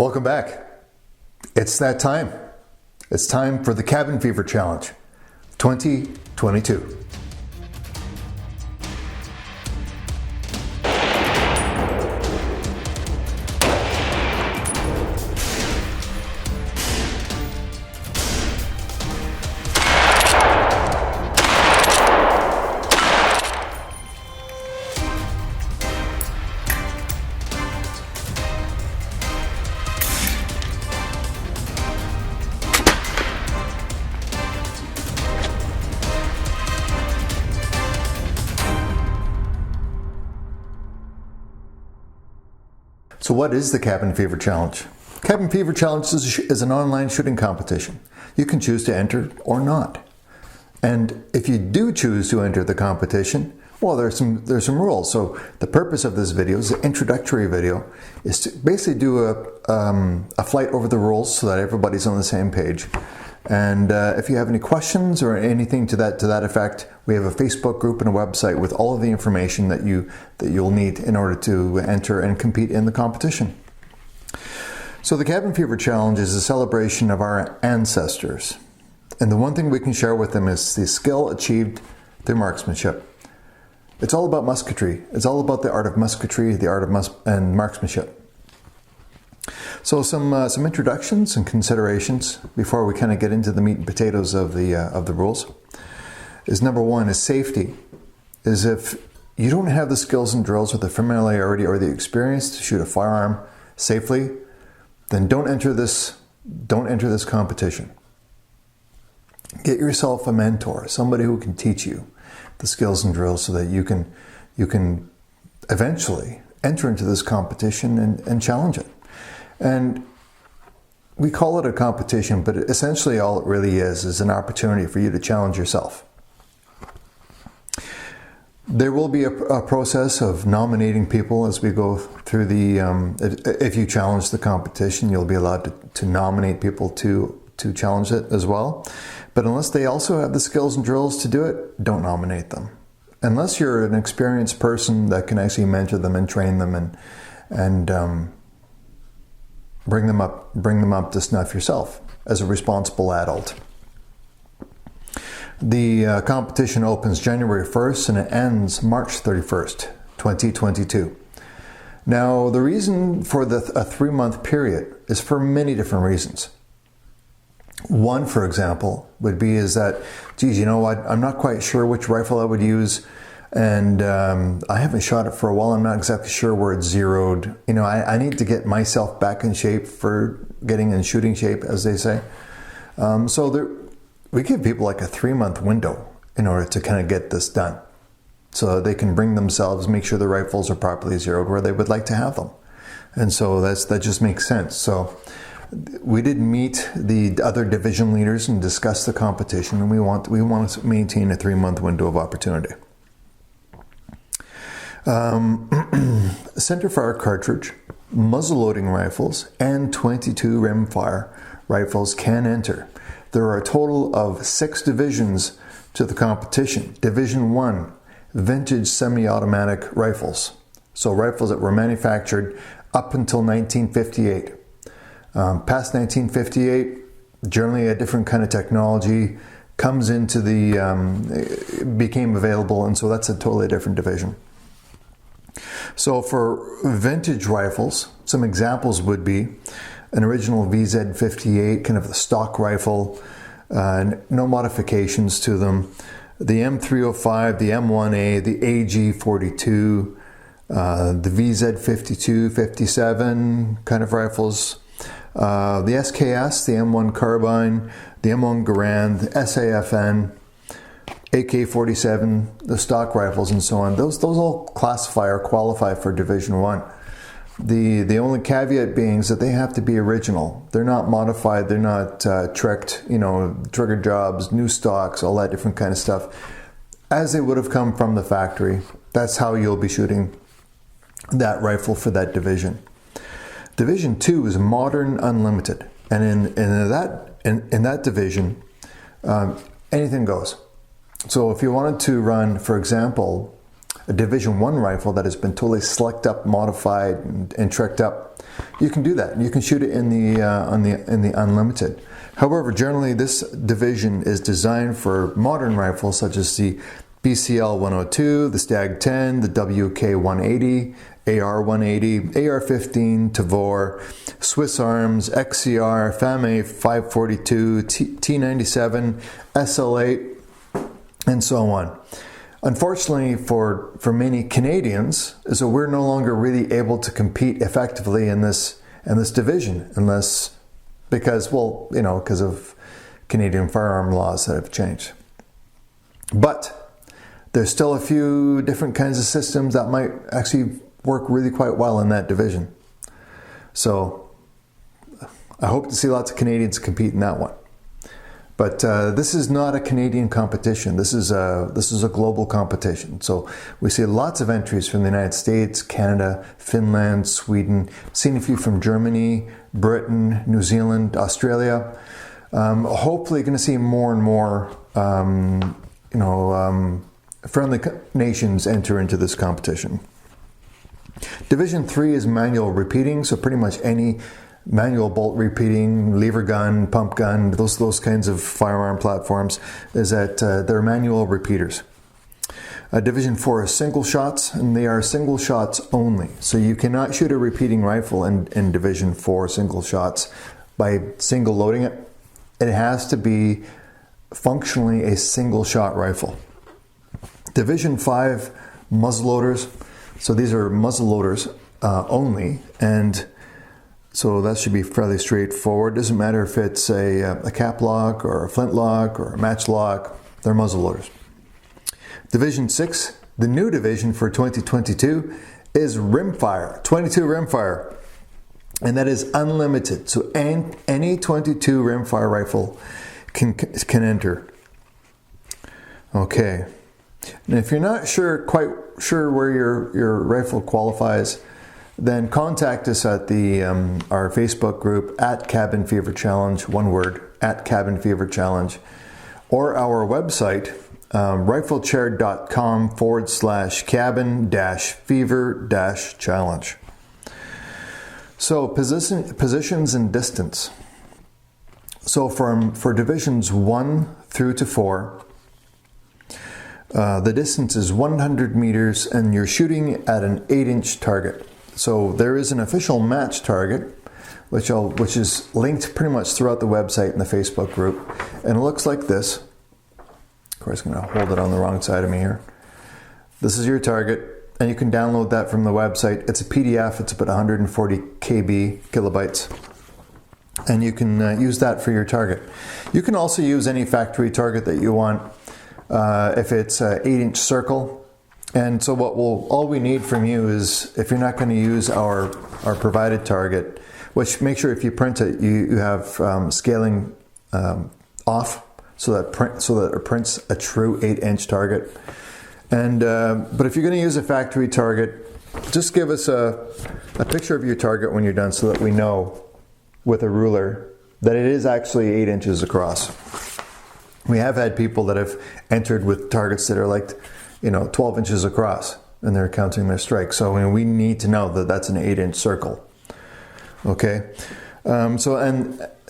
Welcome back. It's that time. It's time for the Cabin Fever Challenge 2022. So what is the Cabin Fever Challenge? Cabin Fever Challenge is an online shooting competition. You can choose to enter or not. And if you do choose to enter the competition, well, there's some rules. So the purpose of this video, is the introductory video, is to basically do a flight over the rules so that everybody's on the same page. And if you have any questions or anything to that effect, we have a Facebook group and a website with all of the information that you'll need in order to enter and compete in the competition. So the Cabin Fever Challenge is a celebration of our ancestors. And the one thing we can share with them is the skill achieved through marksmanship. It's all about musketry. It's all about the art of musketry, the art of marksmanship. So some introductions and considerations before we kind of get into the meat and potatoes of the rules. Is number one is safety. Is if you don't have the skills and drills or the familiarity or the experience to shoot a firearm safely, then don't enter this competition. Get yourself a mentor, somebody who can teach you the skills and drills so that you can eventually enter into this competition and challenge it. And we call it a competition, but essentially all it really is an opportunity for you to challenge yourself. There will be a process of nominating people as we go through if you challenge the competition, you'll be allowed to nominate people to challenge it as well. But unless they also have the skills and drills to do it, don't nominate them. Unless you're an experienced person that can actually mentor them and train them and bring them up to snuff yourself as a responsible adult. The competition opens January 1st and it ends March 31st, 2022. Now, the reason for a 3-month period is for many different reasons. One, for example, would be is that, geez, you know what, I'm not quite sure which rifle I would use, and I haven't shot it for a while. I'm not exactly sure where it's zeroed. You know, I need to get myself back in shape for getting in shooting shape, as they say. We give people like a 3-month window in order to kind of get this done, so they can bring themselves, make sure the rifles are properly zeroed where they would like to have them. And so that just makes sense. So we did meet the other division leaders and discuss the competition, and we want to maintain a 3-month window of opportunity. Centerfire cartridge, muzzle-loading rifles, and 22 rimfire rifles can enter. There are a total of 6 divisions to the competition. Division 1, vintage semi-automatic rifles. So rifles that were manufactured up until 1958. Past 1958, generally a different kind of technology comes into became available, and so that's a totally different division. So for vintage rifles, some examples would be an original VZ58, kind of the stock rifle, no modifications to them. The M305, the M1A, the AG42, the VZ52, 57 kind of rifles. The SKS, the M1 Carbine, the M1 Garand, the SAFN, AK-47, the stock rifles, and so on. Those all classify or qualify for Division 1. The only caveat being is that they have to be original. They're not modified, they're not tricked, trigger jobs, new stocks, all that different kind of stuff. As they would have come from the factory, that's how you'll be shooting that rifle for that division. Division 2 is modern unlimited, and in that division, anything goes. So if you wanted to run, for example, a Division 1 rifle that has been totally slicked up, modified, and tricked up, you can do that. You can shoot it in the unlimited. However, generally this division is designed for modern rifles such as the BCL 102, the Stag 10, the WK 180, AR 180, AR 15, Tavor, Swiss Arms, XCR, FAMA 542, T97, SL8, and so on. Unfortunately for many Canadians, is that we're no longer really able to compete effectively in this division because of Canadian firearm laws that have changed. But there's still a few different kinds of systems that might actually work really quite well in that division. So I hope to see lots of Canadians compete in that one. But this is not a Canadian competition. This is a global competition. So we see lots of entries from the United States, Canada, Finland, Sweden. Seen a few from Germany, Britain, New Zealand, Australia. Hopefully, going to see more and more, friendly nations enter into this competition. Division 3 is manual repeating, so pretty much any manual bolt repeating, lever gun, pump gun, those kinds of firearm platforms, is that they're manual repeaters. Division 4 is single shots, and they are single shots only. So you cannot shoot a repeating rifle in Division 4 single shots by single loading it. It has to be functionally a single shot rifle. Division 5 muzzleloaders. So these are muzzleloaders only, and so that should be fairly straightforward. Doesn't matter if it's a cap lock or a flintlock or a matchlock, they're muzzleloaders. Division 6, the new division for 2022, is rimfire, 22 rimfire, and that is unlimited. So any 22 rimfire rifle can enter. Okay, and if you're not quite sure where your rifle qualifies, then contact us at our Facebook group at Cabin Fever Challenge, one word, at Cabin Fever Challenge, or our website, riflechair.com/cabin-fever-challenge. So positions and distance. So for divisions 1 through to 4, the distance is 100 meters and you're shooting at an 8-inch target. So there is an official match target, which is linked pretty much throughout the website and the Facebook group. And it looks like this. Of course, I'm going to hold it on the wrong side of me here. This is your target, and you can download that from the website. It's a PDF. It's about 140 kilobytes. And you can use that for your target. You can also use any factory target that you want. If it's an 8-inch circle. And so all we need from you is, if you're not going to use our provided target, which make sure if you print it, you have scaling off so that it prints a true 8-inch target. And but if you're going to use a factory target, just give us a picture of your target when you're done, so that we know with a ruler that it is actually 8 inches across. We have had people that have entered with targets that are like 12 inches across, and they're counting their strikes. So we need to know that that's an 8-inch circle. Okay. And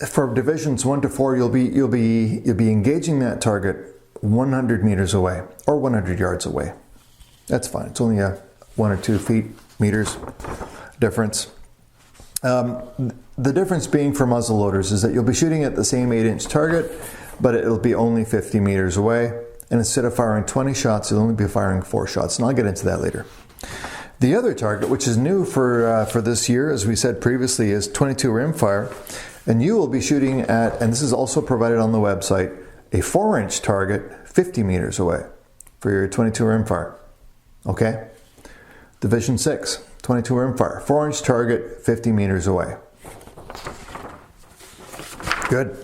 for divisions 1 to 4, you'll be engaging that target 100 meters away or 100 yards away. That's fine. It's only a 1 or 2 meters difference. The difference being for muzzleloaders is that you'll be shooting at the same 8-inch target, but it'll be only 50 meters away. And instead of firing 20 shots, you'll only be firing 4 shots. And I'll get into that later. The other target, which is new for this year, as we said previously, is 22 rimfire. And you will be shooting at, and this is also provided on the website, a 4-inch target 50 meters away for your 22 rimfire. Okay? Division 6, 22 rimfire. 4-inch target 50 meters away. Good.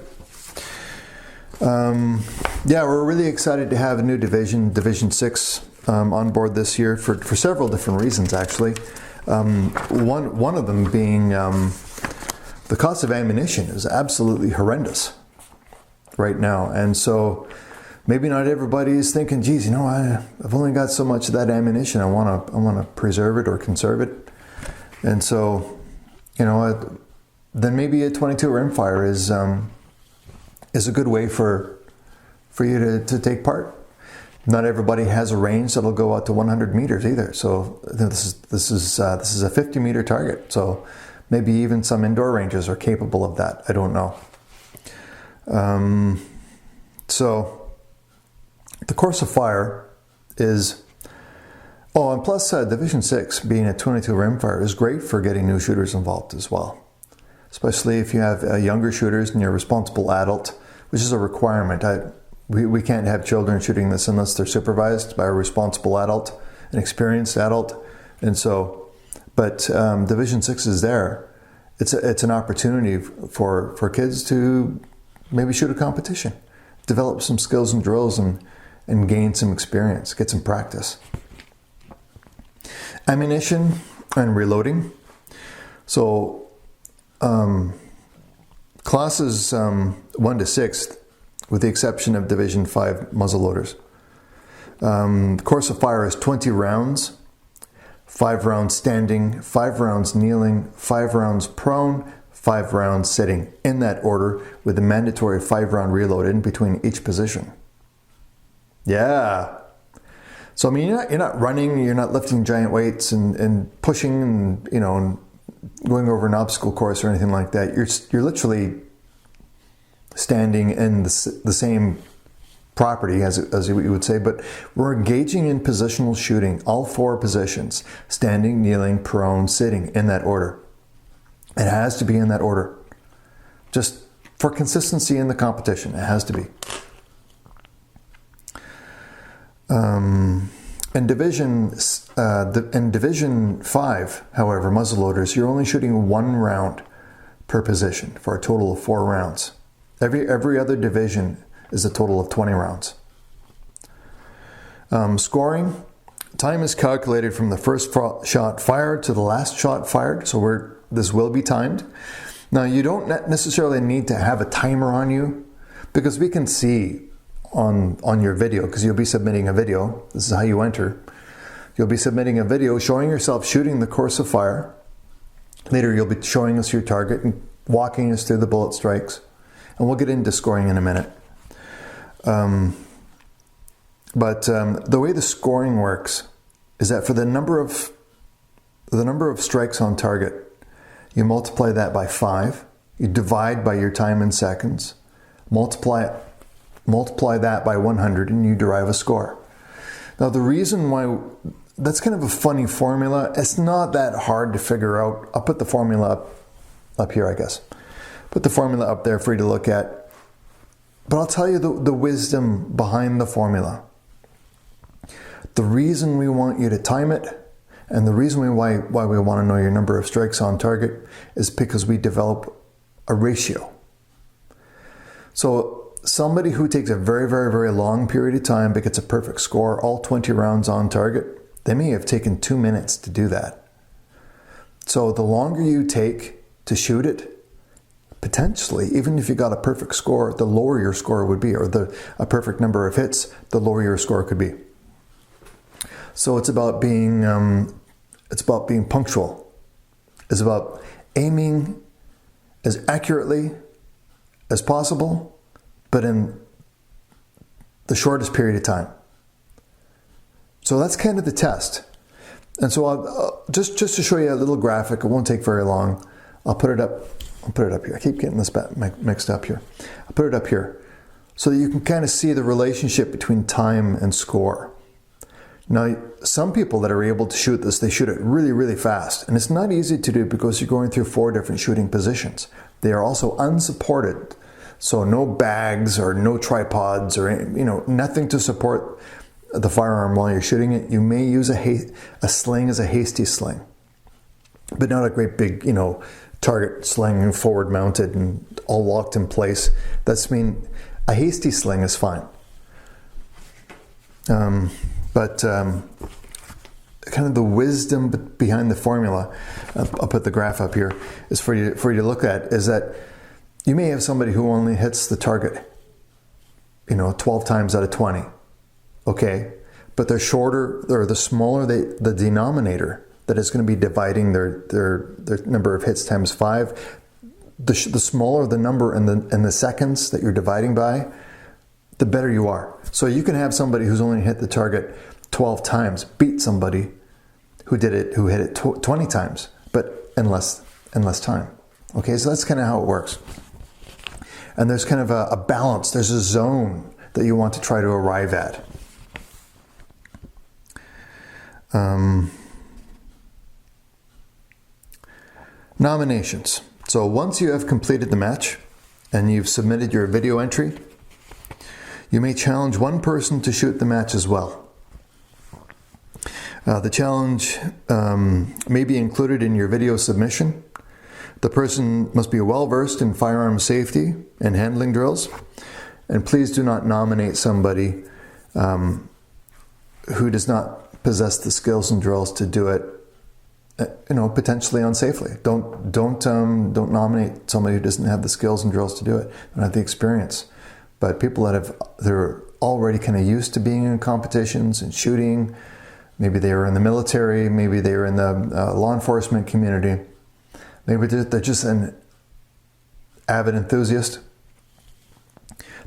Yeah, we're really excited to have a new division, Division 6, on board this year for several different reasons, actually. One of them being the cost of ammunition is absolutely horrendous right now. And so maybe not everybody is thinking, geez, you know, I've only got so much of that ammunition. I want to preserve it or conserve it. And so, you know, then maybe a 22 rimfire is a good way for you to take part. Not everybody has a range that'll go out to 100 meters either. So this is a 50 meter target. So maybe even some indoor ranges are capable of that. I don't know. So the course of fire is, and plus Division 6 being a 22 rimfire is great for getting new shooters involved as well. Especially if you have younger shooters and you're a responsible adult, which is a requirement. We can't have children shooting this unless they're supervised by a responsible adult, an experienced adult. And so, but Division 6 is there. It's an opportunity for kids to maybe shoot a competition, develop some skills and drills and gain some experience, get some practice. Ammunition and reloading. So classes 1 to 6, with the exception of Division 5 muzzleloaders. The course of fire is 20 rounds, 5 rounds standing, 5 rounds kneeling, 5 rounds prone, 5 rounds sitting, in that order, with a mandatory 5-round reload in between each position. Yeah. So I mean, you're not running, you're not lifting giant weights and pushing and, you know, and going over an obstacle course or anything like that. You're literally standing in the same property as you would say, but we're engaging in positional shooting, all 4 positions: standing, kneeling, prone, sitting, in that order. It has to be in that order, just for consistency in the competition. It has to be. In Division 5, however, muzzleloaders, you're only shooting 1 round per position for a total of 4 rounds. Every other division is a total of 20 rounds. Scoring, time is calculated from the first shot fired to the last shot fired, so this will be timed. Now, you don't necessarily need to have a timer on you, because we can see on your video, because you'll be submitting a video. This is how you enter. You'll be submitting a video showing yourself shooting the course of fire. Later, you'll be showing us your target and walking us through the bullet strikes. And we'll get into scoring in a minute. But the way the scoring works is that for the number of strikes on target, you multiply that by 5. You divide by your time in seconds. Multiply that by 100, and you derive a score. Now, the reason why that's kind of a funny formula, it's not that hard to figure out. I'll put the formula up here, I guess. Put the formula up there for you to look at. But I'll tell you the wisdom behind the formula. The reason we want you to time it, and the reason why we want to know your number of strikes on target, is because we develop a ratio. So somebody who takes a very, very, very long period of time but gets a perfect score, all 20 rounds on target, they may have taken 2 minutes to do that. So the longer you take to shoot it, potentially, even if you got a perfect score, the lower your score would be, or a perfect number of hits, the lower your score could be. So it's about being punctual. It's about aiming as accurately as possible, but in the shortest period of time. So that's kind of the test. And so I'll, just to show you a little graphic, it won't take very long. I'll put it up here. I keep getting this mixed up here. I'll put it up here so that you can kind of see the relationship between time and score. Now, some people that are able to shoot this, they shoot it really, really fast. And it's not easy to do because you're going through 4 different shooting positions. They are also unsupported. So no bags or no tripods or, nothing to support the firearm while you're shooting it. You may use a sling as a hasty sling, but not a great big, target sling forward mounted and all locked in place. A hasty sling is fine. But kind of the wisdom behind the formula, I'll put the graph up here, is for you to look at, is that you may have somebody who only hits the target, 12 times out of 20. Okay, but they're shorter, or the smaller the denominator that is going to be dividing their number of hits times 5, the smaller the number and the seconds that you're dividing by, the better you are. So you can have somebody who's only hit the target 12 times beat somebody who hit it 20 times, but in less time. Okay, so that's kind of how it works. And there's kind of a balance. There's a zone that you want to try to arrive at. Nominations. So once you have completed the match and you've submitted your video entry, you may challenge one person to shoot the match as well. The challenge may be included in your video submission. The person must be well versed in firearm safety and handling drills. And please do not nominate somebody who does not possess the skills and drills to do it, potentially unsafely. Don't nominate somebody who doesn't have the skills and drills to do it, don't have the experience. But people they're already kind of used to being in competitions and shooting. Maybe they were in the military. Maybe they were in the law enforcement community. Maybe they're just an avid enthusiast.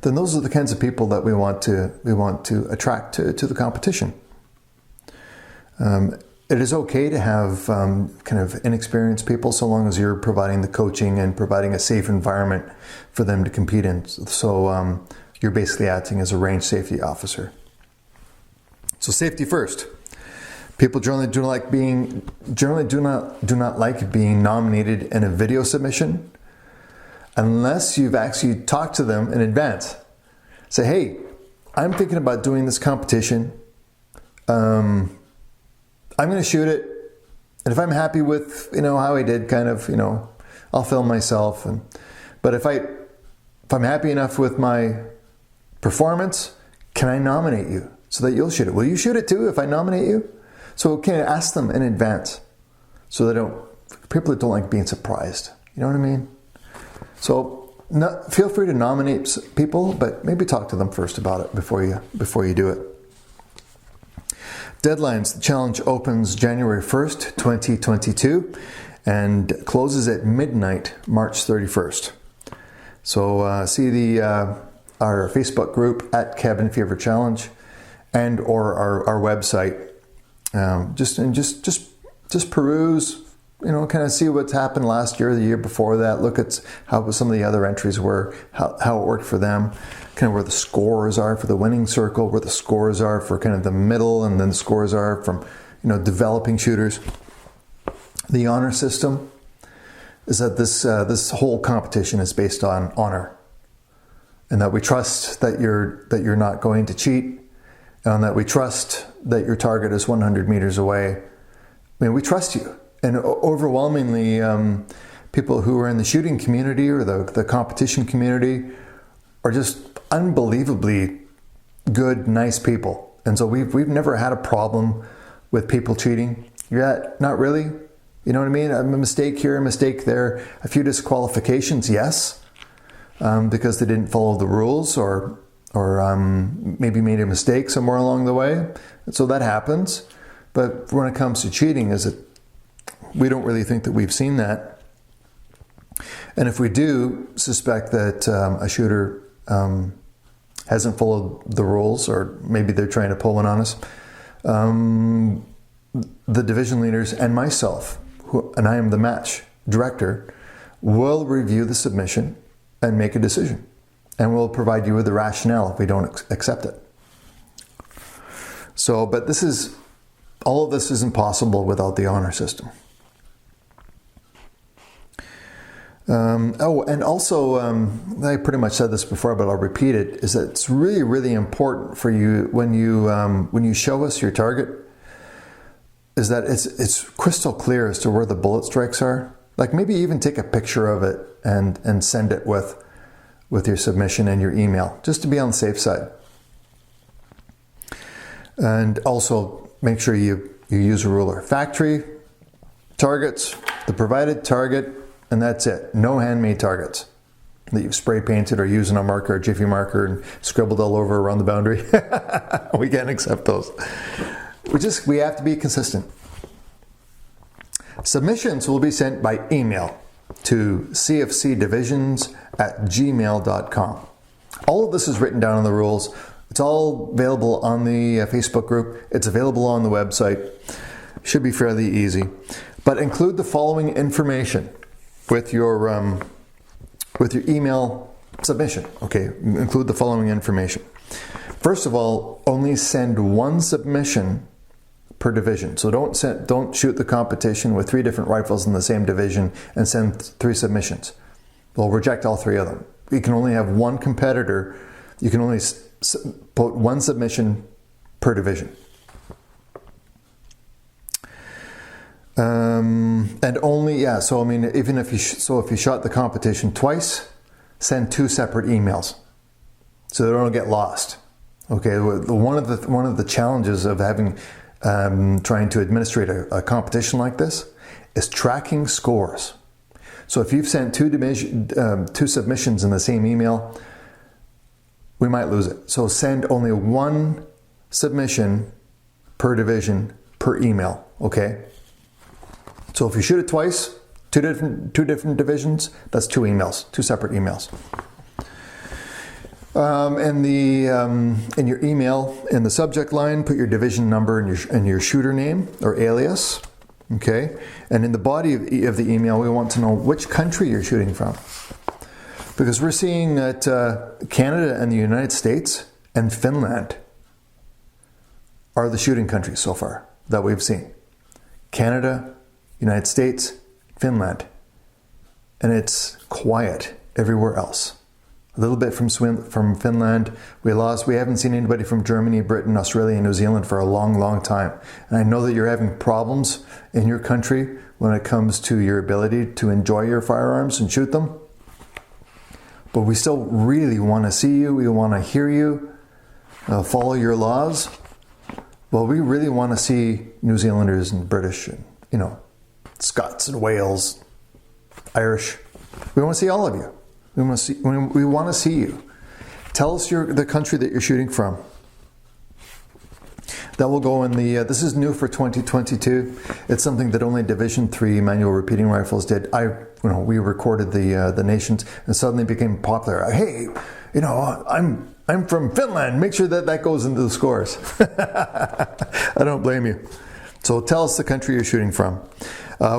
Then those are the kinds of people that we want to attract to the competition. It is okay to have kind of inexperienced people, so long as you're providing the coaching and providing a safe environment for them to compete in. So you're basically acting as a range safety officer. So safety first. People generally do not like being nominated in a video submission unless you've actually talked to them in advance. Say, hey, I'm thinking about doing this competition. I'm going to shoot it, and if I'm happy with how I did, I'll film myself. But if I'm happy enough with my performance, can I nominate you so that you'll shoot it? Will you shoot it too if I nominate you? So can I ask them in advance so people that don't like being surprised. You know what I mean? So feel free to nominate people, but maybe talk to them first about it before you do it. Deadlines. The challenge opens January 1st, 2022 and closes at midnight, March 31st. So see our Facebook group at Cabin Fever Challenge and or our website. Just peruse, kind of see what's happened last year, the year before that. Look at how some of the other entries were, how it worked for them, kind of where the scores are for the winning circle, where the scores are for kind of the middle, and then the scores are from, developing shooters. The honor system is that this whole competition is based on honor, and that we trust that you're not going to cheat, and that we trust that your target is 100 meters away. I mean, we trust you. And overwhelmingly, people who are in the shooting community or the competition community are just unbelievably good, nice people. And so we've never had a problem with people cheating. Not really. You know what I mean? A mistake here, a mistake there. A few disqualifications, yes, because they didn't follow the rules or maybe made a mistake somewhere along the way. And so that happens. But when it comes to cheating, we don't really think that we've seen that. And if we do suspect that a shooter hasn't followed the rules, or maybe they're trying to pull one on us, the division leaders and myself, and I am the match director, will review the submission and make a decision. And we'll provide you with the rationale if we don't accept it. So, but all of this isn't possible without the honor system. And also, I pretty much said this before, but I'll repeat it, is that it's really, really important for you when you show us your target, is that it's crystal clear as to where the bullet strikes are. Like maybe even take a picture of it and send it with your submission and your email, just to be on the safe side. And also make sure you use a ruler. Factory targets, the provided target, and that's it. No handmade targets. that you've spray painted or using a marker, a jiffy marker, and scribbled all over around the boundary. We can't accept those. We have to be consistent. Submissions will be sent by email to cfcdivisions@gmail.com. All of this is written down in the rules. It's all available on the Facebook group. It's available on the website. Should be fairly easy. But include the following information with your email submission. Okay, include the following information. First of all, only send one submission per division. So don't shoot the competition with 3 different rifles in the same division and send 3 submissions. We'll reject all 3 of them. You can only have one competitor. You can only put 1 submission per division. And only, so I mean, even if you shot the competition twice, send 2 separate emails so they don't get lost. Okay, one of the challenges of having trying to administrate a competition like this is tracking scores. So if you've sent 2 submissions in the same email, we might lose it. So send only 1 submission per division per email. Okay. So if you shoot it twice, two different divisions, that's 2 emails, 2 separate emails. In your email, in the subject line, put your division number and your shooter name or alias. Okay, and in the body of the email, we want to know which country you're shooting from, because we're seeing that Canada and the United States and Finland are the shooting countries so far that we've seen. Canada, United States, Finland, and it's quiet everywhere else. A little bit from Finland. We haven't seen anybody from Germany, Britain, Australia, and New Zealand for a long, long time. And I know that you're having problems in your country when it comes to your ability to enjoy your firearms and shoot them. But we still really want to see you. We want to hear you, follow your laws. Well, we really want to see New Zealanders and British and, Scots and Wales, Irish. We want to see all of you. We want to see you. Tell us the country that you're shooting from. That will go in the. This is new for 2022. It's something that only Division 3 manual repeating rifles did. We recorded the nations and suddenly became popular. Hey, I'm from Finland. Make sure that goes into the scores. I don't blame you. So tell us the country you're shooting from.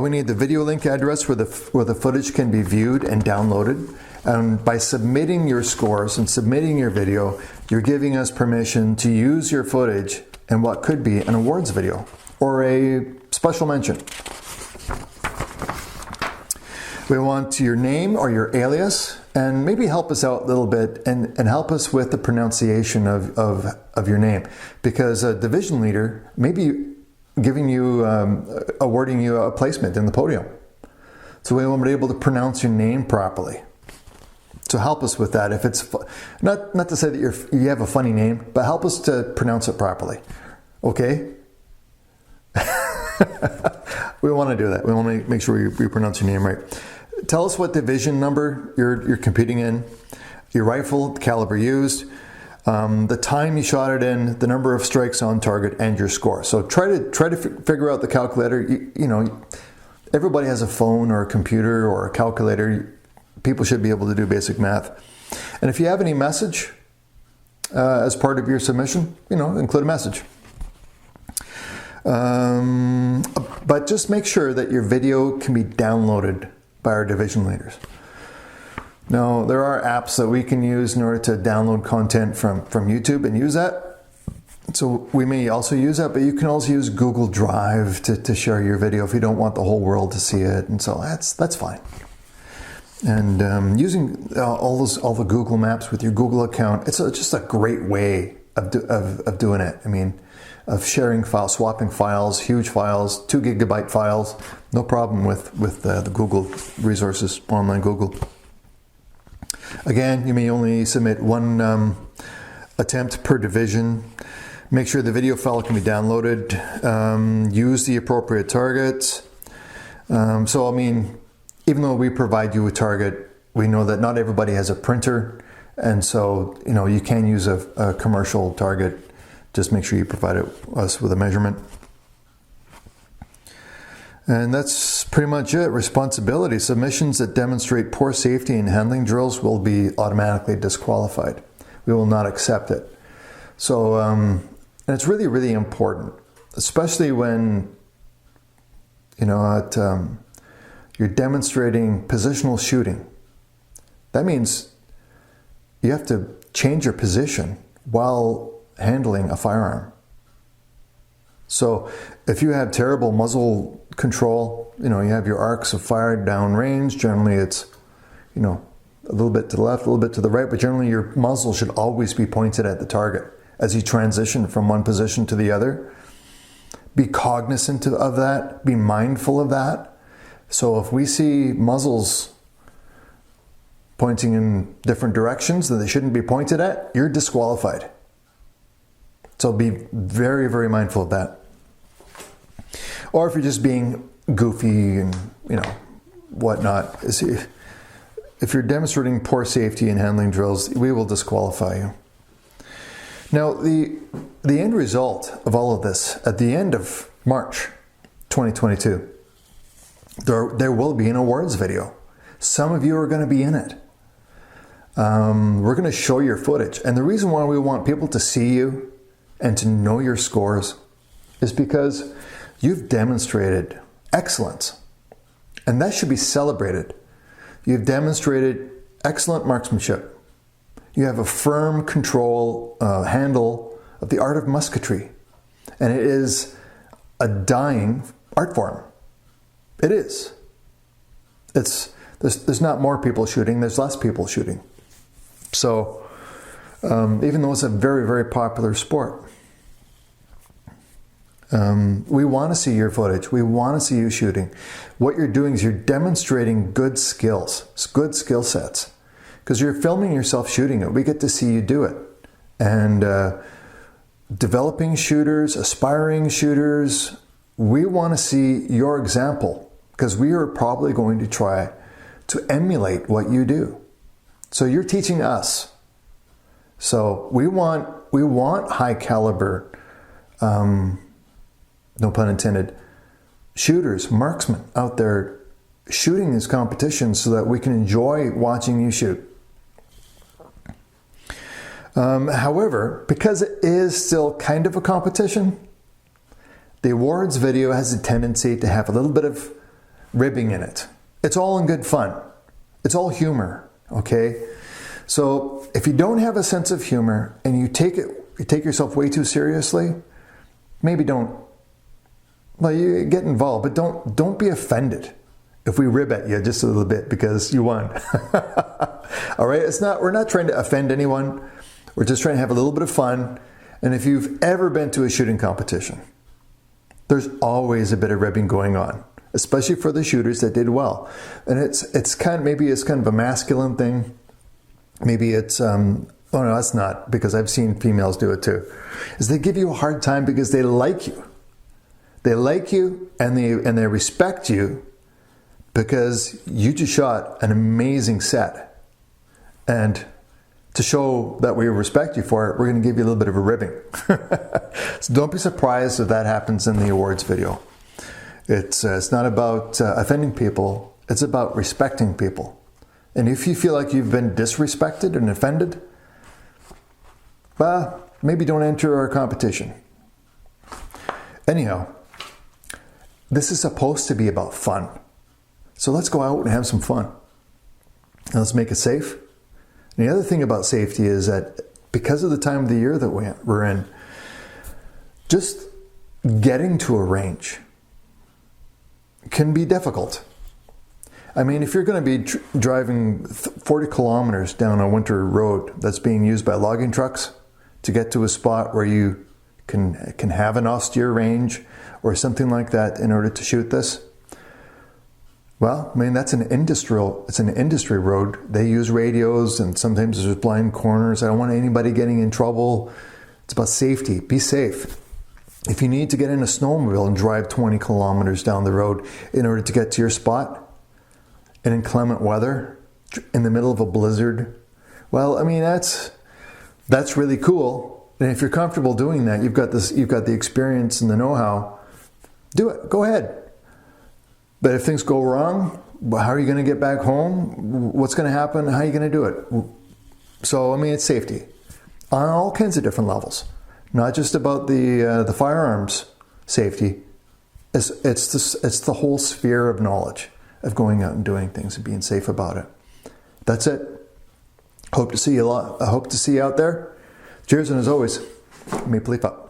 We need the video link address where the footage can be viewed and downloaded. And by submitting your scores and submitting your video, you're giving us permission to use your footage in what could be an awards video or a special mention. We want your name or your alias, and maybe help us out a little bit and help us with the pronunciation of your name, because a division leader may be giving you, awarding you a placement in the podium. So we want to be able to pronounce your name properly. So help us with that. If it's not to say that you have a funny name, but help us to pronounce it properly. Okay? We want to do that. We want to make sure we pronounce your name right. Tell us what division number you're competing in, your rifle, the caliber used, the time you shot it in, the number of strikes on target, and your score. So try to figure out the calculator. Everybody has a phone or a computer or a calculator. People should be able to do basic math. And if you have any message as part of your submission, include a message. But just make sure that your video can be downloaded by our division leaders. Now, there are apps that we can use in order to download content from YouTube and use that. So we may also use that, but you can also use Google Drive to share your video if you don't want the whole world to see it. And so that's fine. And using all the Google Maps with your Google account, it's just a great way of doing it. I mean, of sharing files, swapping files, huge files, 2 gigabyte files, no problem with the Google resources, online Google. Again, you may only submit 1 attempt per division. Make sure the video file can be downloaded. Use the appropriate targets. So, I mean, even though we provide you a target, we know that not everybody has a printer, and so you can use a commercial target. Just make sure you provide us with a measurement. And that's pretty much it. Responsibility. Submissions that demonstrate poor safety in handling drills will be automatically disqualified. We will not accept it. So, and it's really, really important, especially when, you're demonstrating positional shooting. That means you have to change your position while handling a firearm. So if you have terrible muzzle control, you have your arcs of fire downrange. Generally it's, a little bit to the left, a little bit to the right, but generally your muzzle should always be pointed at the target as you transition from one position to the other. Be cognizant of that, be mindful of that. So if we see muzzles pointing in different directions that they shouldn't be pointed at, you're disqualified. So be very, very mindful of that. Or if you're just being goofy and, whatnot, if you're demonstrating poor safety in handling drills, we will disqualify you. Now, the end result of all of this, at the end of March 2022, there will be an awards video. Some of you are going to be in it. We're going to show your footage. And the reason why we want people to see you and to know your scores is because you've demonstrated excellence. And that should be celebrated. You've demonstrated excellent marksmanship. You have a firm control handle of the art of musketry. And it is a dying art form. It is. There's not more people shooting, there's less people shooting. So, even though it's a very, very popular sport, we want to see your footage. We want to see you shooting. What you're doing is you're demonstrating good skills, good skill sets. Because you're filming yourself shooting it. We get to see you do it. And developing shooters, aspiring shooters, we want to see your example. Because we are probably going to try to emulate what you do. So you're teaching us. So we want high caliber, no pun intended, shooters, marksmen out there shooting these competitions so that we can enjoy watching you shoot. However, because it is still kind of a competition, the awards video has a tendency to have a little bit of ribbing in it. It's all in good fun. It's all humor, okay? So if you don't have a sense of humor and you take yourself way too seriously, maybe you get involved, but don't be offended if we rib at you just a little bit because you won. All right? We're not trying to offend anyone. We're just trying to have a little bit of fun. And if you've ever been to a shooting competition, there's always a bit of ribbing going on, especially for the shooters that did well. And it's kind of a masculine thing. Maybe it's no, that's not, because I've seen females do it too. Is they give you a hard time because they like you. They like you and they respect you because you just shot an amazing set. And to show that we respect you for it, we're going to give you a little bit of a ribbing. So don't be surprised if that happens in the awards video. It's not about offending people. It's about respecting people. And if you feel like you've been disrespected and offended, well, maybe don't enter our competition. Anyhow, this is supposed to be about fun. So let's go out and have some fun. And let's make it safe. And the other thing about safety is that because of the time of the year that we're in, just getting to a range can be difficult. I mean, if you're going to be driving 40 kilometers down a winter road that's being used by logging trucks to get to a spot where you can have an austere range or something like that in order to shoot this, well, I mean, it's an industry road. They use radios and sometimes there's blind corners. I don't want anybody getting in trouble. It's about safety. Be safe. If you need to get in a snowmobile and drive 20 kilometers down the road in order to get to your spot in inclement weather, in the middle of a blizzard. Well, I mean, that's really cool. And if you're comfortable doing that, you've got the experience and the know-how, do it. Go ahead. But if things go wrong, how are you going to get back home? What's going to happen? How are you going to do it? So, I mean, it's safety on all kinds of different levels. Not just about the firearms safety. It's the whole sphere of knowledge of going out and doing things and being safe about it. That's it. Hope to see you out there. Cheers, and as always, Maple Leaf up.